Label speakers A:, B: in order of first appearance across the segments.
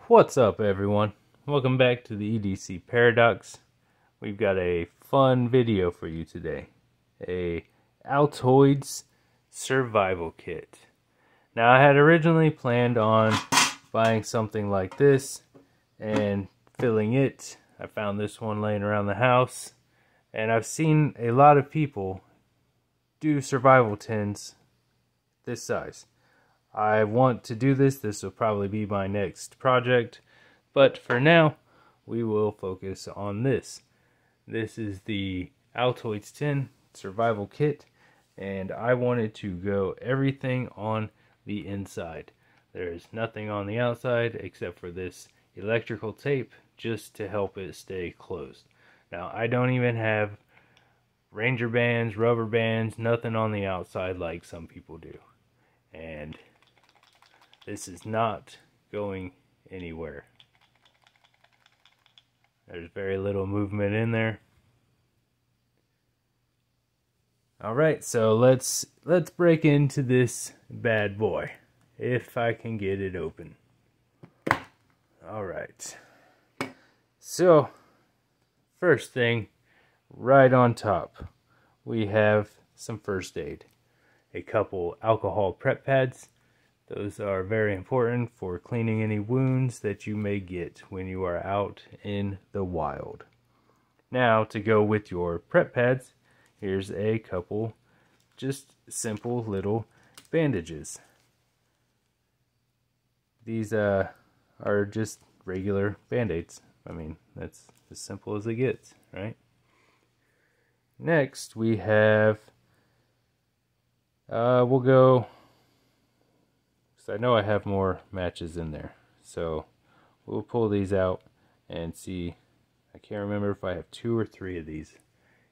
A: What's up, everyone? Welcome back to the EDC Paradox. We've got a fun video for you today. A Altoids survival kit. Now, I had originally planned on buying something like this and filling it. I found this one laying around the house, and I've seen a lot of people do survival tins this size. I want to do this. This will probably be my next project. But for now, we will focus on this. This is the Altoids tin survival kit. And I wanted to go everything on the inside. There's nothing on the outside except for this electrical tape just to help it stay closed. Now, I don't even have Ranger bands, rubber bands, nothing on the outside like some people do. And this is not going anywhere. There's very little movement in there. Alright, so let's break into this bad boy. If I can get it open. Alright. So, first thing, right on top, we have some first aid. A couple alcohol prep pads. Those are very important for cleaning any wounds that you may get when you are out in the wild. Now, to go with your prep pads, here's a couple just simple little bandages. These are just regular band-aids. I mean, that's as simple as it gets, right? Next, we have, we'll go, because I know I have more matches in there. So we'll pull these out and see. I can't remember if I have 2 or 3 of these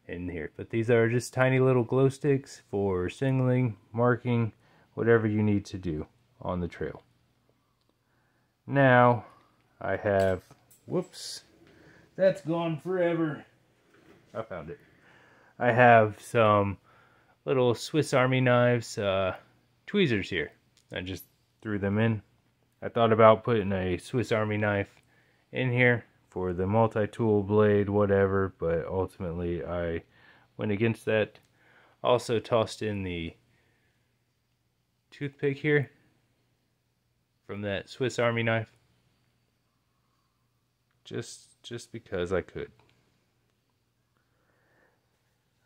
A: in here. But these are just tiny little glow sticks for signaling, marking, whatever you need to do on the trail. Now, I have, whoops, that's gone forever. I found it. I have some little Swiss Army knives, tweezers here. I just threw them in. I thought about putting a Swiss Army knife in here for the multi-tool blade, whatever, but ultimately I went against that. Also tossed in the toothpick here from that Swiss Army knife. Just because I could.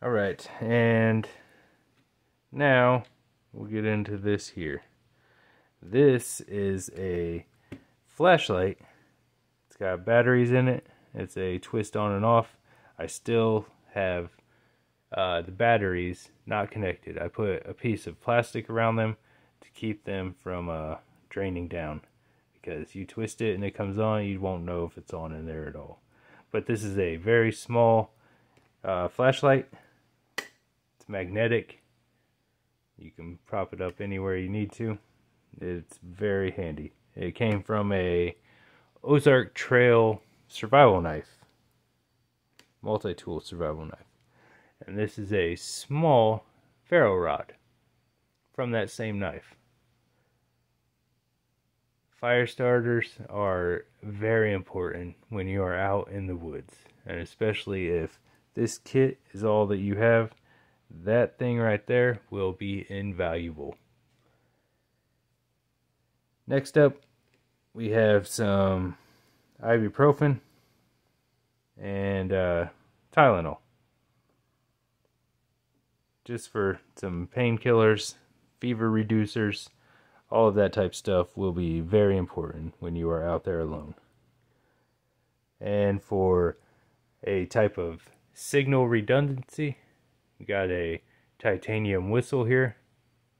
A: Alright, and now we'll get into this here. This is a flashlight. It's got batteries in it. It's a twist on and off. I still have the batteries not connected. I put a piece of plastic around them to keep them from draining down. Because you twist it and it comes on, you won't know if it's on in there at all. But this is a very small flashlight. It's magnetic. You can prop it up anywhere you need to. It's very handy. It came from a Ozark Trail survival knife. Multi-tool survival knife. And this is a small ferro rod from that same knife. Fire starters are very important when you are out in the woods. And especially if this kit is all that you have, that thing right there will be invaluable. Next up, we have some ibuprofen and Tylenol. Just for some painkillers, fever reducers, all of that type stuff will be very important when you are out there alone. And for a type of signal redundancy, we got a titanium whistle here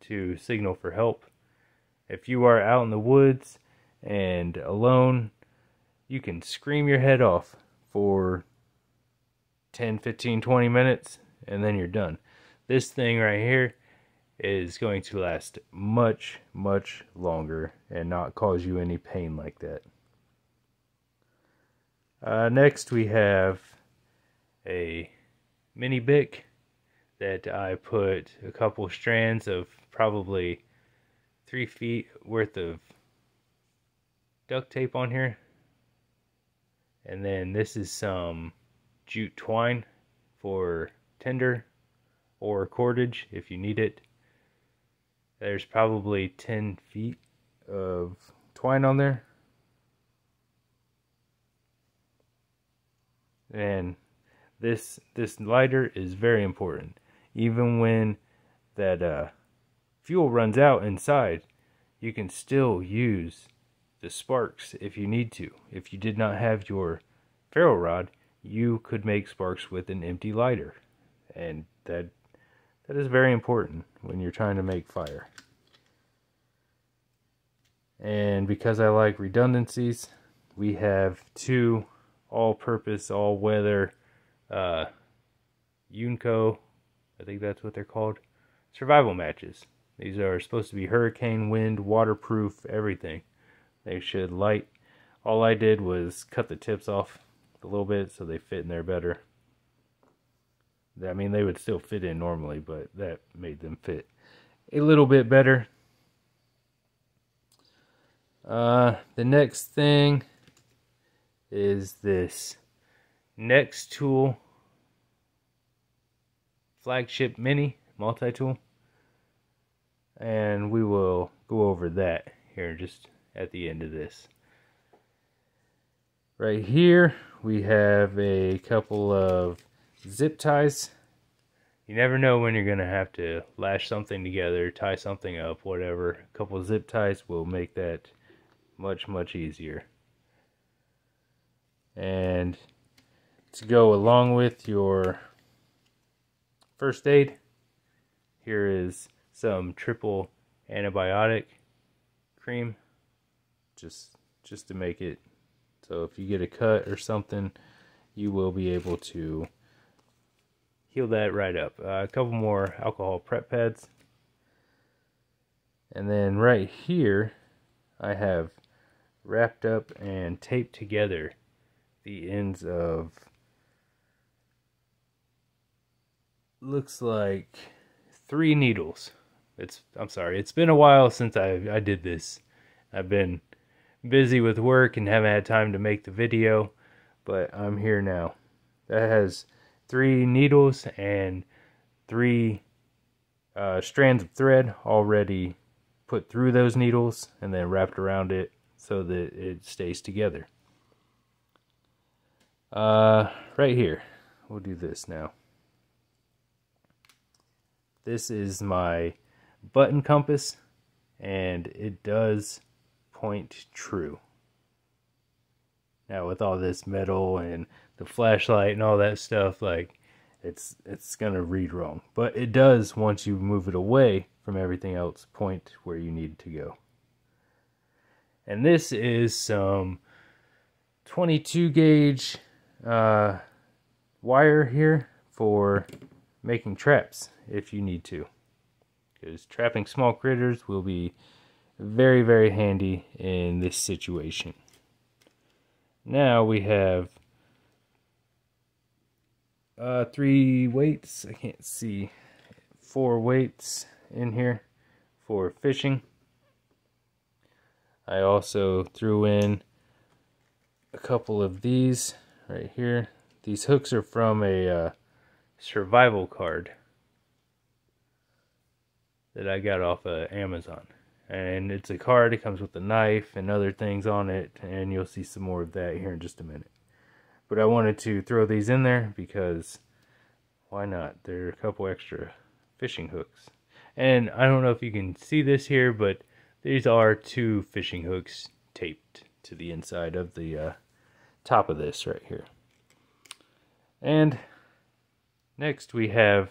A: to signal for help. If you are out in the woods and alone, you can scream your head off for 10, 15, 20 minutes and then you're done. This thing right here is going to last much, much longer and not cause you any pain like that. Next we have a mini Bic that I put a couple strands of probably 3 feet worth of duct tape on here. And then this is some jute twine for tinder or cordage if you need it. There's probably 10 feet of twine on there. And this lighter is very important. Even when that fuel runs out inside, you can still use the sparks if you need to. If you did not have your ferro rod, you could make sparks with an empty lighter. And that is very important when you're trying to make fire. And because I like redundancies, we have two all-purpose, all-weather Unco, I think that's what they're called, survival matches. These are supposed to be hurricane wind, waterproof, everything. They should light. All I did was cut the tips off a little bit so they fit in there better. I mean, they would still fit in normally, but that made them fit a little bit better. The next thing is this Next Tool flagship mini multi-tool, and we will go over that here just at the end of this. Right here we have a couple of zip ties. You never know when you're gonna have to lash something together, tie something up, whatever. A couple of zip ties will make that much easier. And to go along with your first aid, here is some triple antibiotic cream, just to make it so if you get a cut or something, you will be able to heal that right up. A couple more alcohol prep pads, and then right here I have wrapped up and taped together the ends of, looks like 3 needles. I'm sorry, it's been a while since I did this. I've been busy with work and haven't had time to make the video, but I'm here now. That has 3 needles and 3 strands of thread already put through those needles and then wrapped around it so that it stays together. Right here, we'll do this now. This is my button compass, and it does point true. Now with all this metal and the flashlight and all that stuff, like it's gonna read wrong, but it does, once you move it away from everything else, point where you need to go. And this is some 22 gauge wire here for making traps if you need to, because trapping small critters will be very handy in this situation. Now we have 3 weights, I can't see, 4 weights in here for fishing. I also threw in a couple of these right here. These hooks are from a survival card that I got off of Amazon. And it's a card, it comes with a knife and other things on it, and you'll see some more of that here in just a minute. But I wanted to throw these in there because why not? There are a couple extra fishing hooks. And I don't know if you can see this here, but these are 2 fishing hooks taped to the inside of the top of this right here. And next we have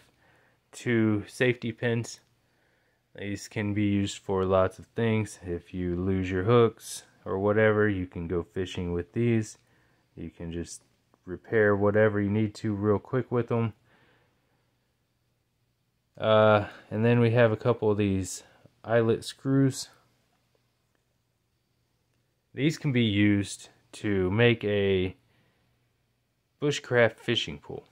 A: 2 safety pins. These can be used for lots of things. If you lose your hooks or whatever, you can go fishing with these. You can just repair whatever you need to real quick with them. And then we have a couple of these eyelet screws. These can be used to make a bushcraft fishing pole.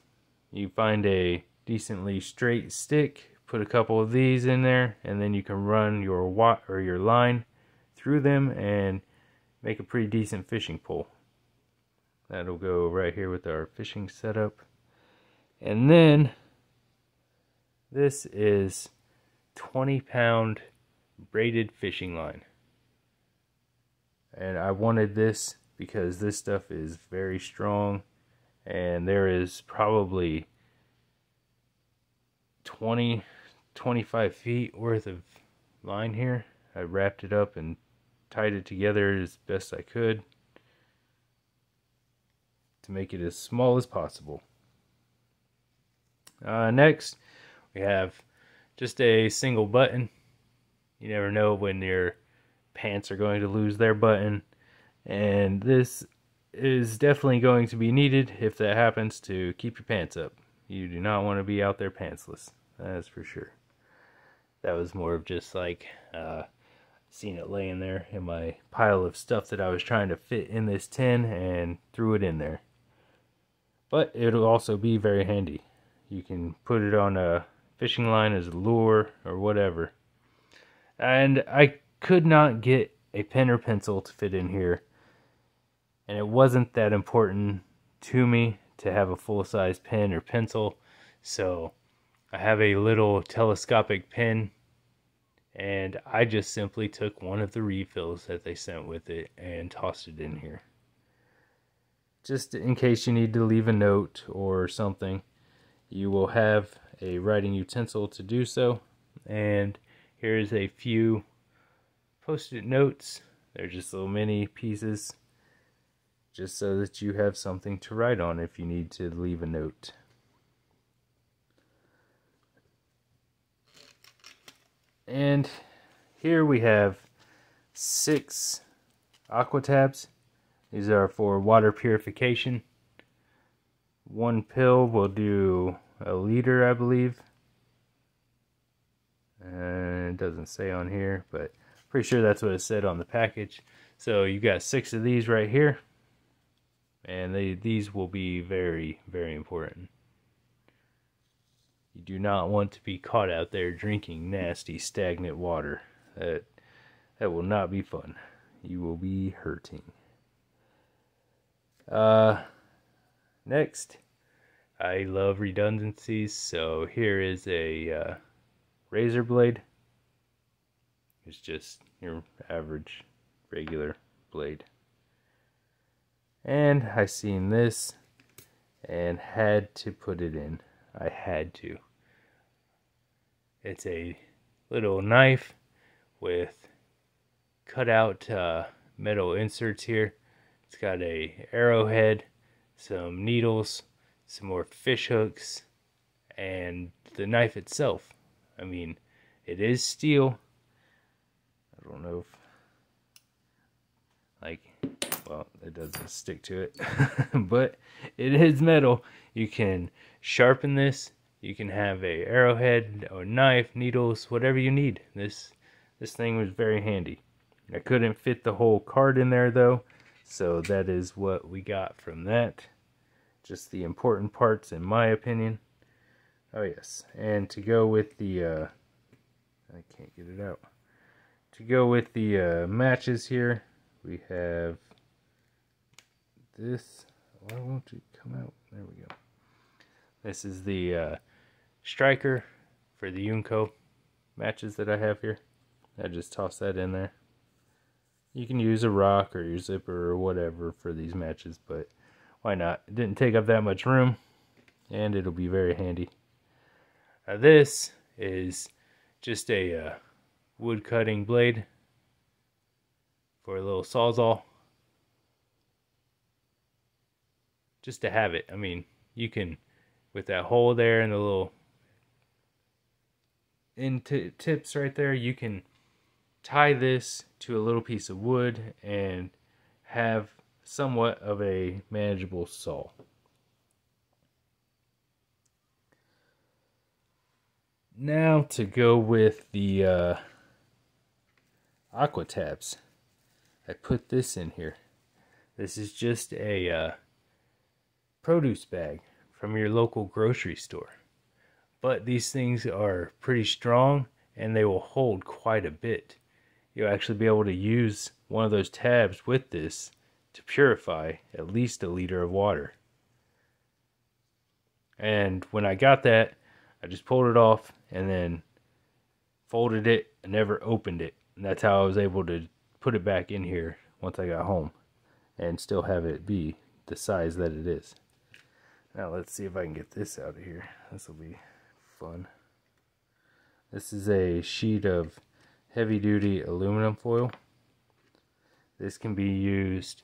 A: You find a decently straight stick, put a couple of these in there, and then you can run your line through them, and make a pretty decent fishing pole. That'll go right here with our fishing setup. And then this is 20-pound braided fishing line. And I wanted this because this stuff is very strong, and there is probably 25 feet worth of line here. I wrapped it up and tied it together as best I could to make it as small as possible. Next, we have just a single button. You never know when your pants are going to lose their button, and this is definitely going to be needed if that happens, to keep your pants up. You do not want to be out there pantsless, that's for sure. That was more of just like seen it laying there in my pile of stuff that I was trying to fit in this tin and threw it in there. But it'll also be very handy. You can put it on a fishing line as a lure or whatever. And I could not get a pen or pencil to fit in here, and it wasn't that important to me to have a full-size pen or pencil, so I have a little telescopic pen, and I just simply took one of the refills that they sent with it and tossed it in here, just in case you need to leave a note or something. You will have a writing utensil to do so, and here's a few post-it notes. They're just little mini pieces, just so that you have something to write on if you need to leave a note. And here we have 6 aqua tabs. These are for water purification. One pill will do a liter, I believe. It doesn't say on here, but pretty sure that's what it said on the package. So you got 6 of these right here, and these will be very, very important. You do not want to be caught out there drinking nasty, stagnant water. That will not be fun. You will be hurting. Next, I love redundancies, so here is a razor blade. It's just your average regular blade. And I seen this and had to put it in. I had to. It's a little knife with cut out metal inserts here. It's got a arrowhead, some needles, some more fish hooks, and the knife itself. I mean, it is steel. I don't know if, well, it doesn't stick to it, but it is metal. You can sharpen this. You can have a arrowhead or knife, needles, whatever you need. This thing was very handy. I couldn't fit the whole card in there though, so that is what we got from that. Just the important parts, in my opinion. Oh yes, and to go with the I can't get it out. To go with the matches here, we have this. Why won't it come out? There we go. This is the striker for the Unco matches that I have here. I just toss that in there. You can use a rock or your zipper or whatever for these matches, but why not? It didn't take up that much room, and it'll be very handy. This is just a wood cutting blade for a little sawzall. Just to have it. I mean, you can, with that hole there and the little tips right there, you can tie this to a little piece of wood and have somewhat of a manageable saw. Now to go with the aqua tabs. I put this in here. This is just a produce bag from your local grocery store. But these things are pretty strong and they will hold quite a bit. you'll actually be able to use one of those tabs with this to purify at least a liter of water. And when I got that, I just pulled it off and then folded it and never opened it. And that's how I was able to put it back in here once I got home and still have it be the size that it is. Now let's see if I can get this out of here. This will be fun. This is a sheet of heavy duty aluminum foil. This can be used,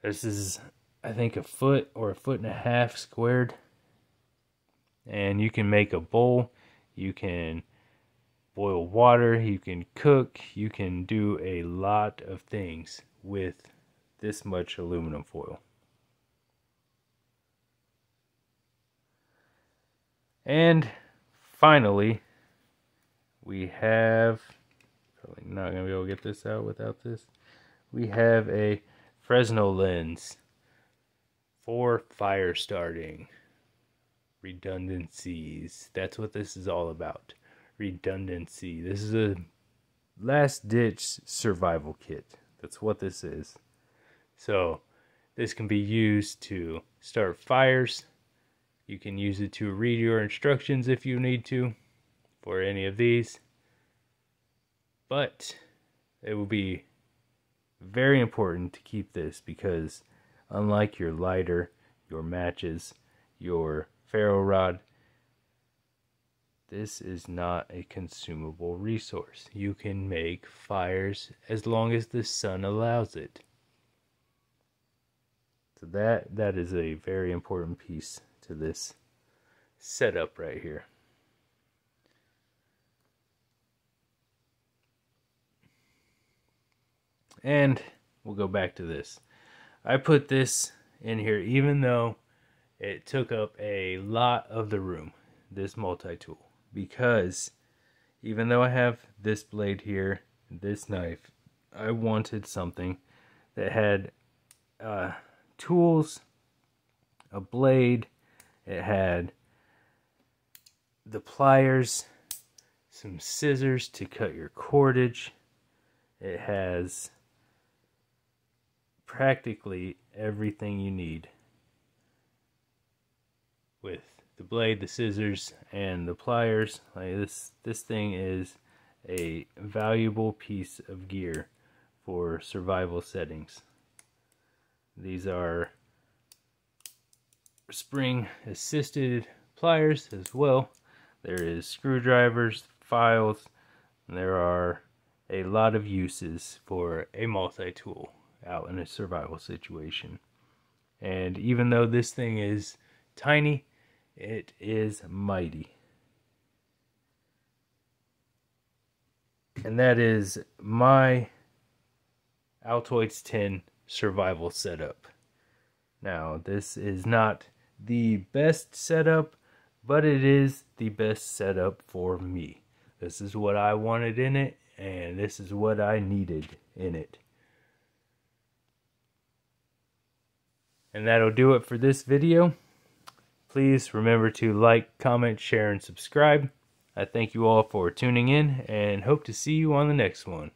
A: this is I think a foot or a foot and a half squared. And you can make a bowl, you can boil water, you can cook, you can do a lot of things with this much aluminum foil. And finally, we have, probably not going to be able to get this out without this, we have a Fresnel lens for fire starting. Redundancies. That's what this is all about. Redundancy. This is a last ditch survival kit. That's what this is. So this can be used to start fires. You can use it to read your instructions if you need to for any of these. But it will be very important to keep this because unlike your lighter, your matches, your ferro rod, this is not a consumable resource. You can make fires as long as the sun allows it. So that is a very important piece to this setup right here. And we'll go back to this. I put this in here even though it took up a lot of the room, this multi-tool, because even though I have this blade here, this knife, I wanted something that had tools, a blade, it had the pliers, some scissors to cut your cordage, it has practically everything you need with the blade, the scissors, and the pliers. Like this thing is a valuable piece of gear for survival settings. These are spring assisted pliers as well. There is screwdrivers, files, and there are a lot of uses for a multi-tool out in a survival situation. And even though this thing is tiny, it is mighty. And that is my Altoids 10 survival setup. Now, this is not the best setup, but it is the best setup for me. This is what I wanted in it, and this is what I needed in it. And that'll do it for this video. Please remember to like, comment, share, and subscribe. I thank you all for tuning in and hope to see you on the next one.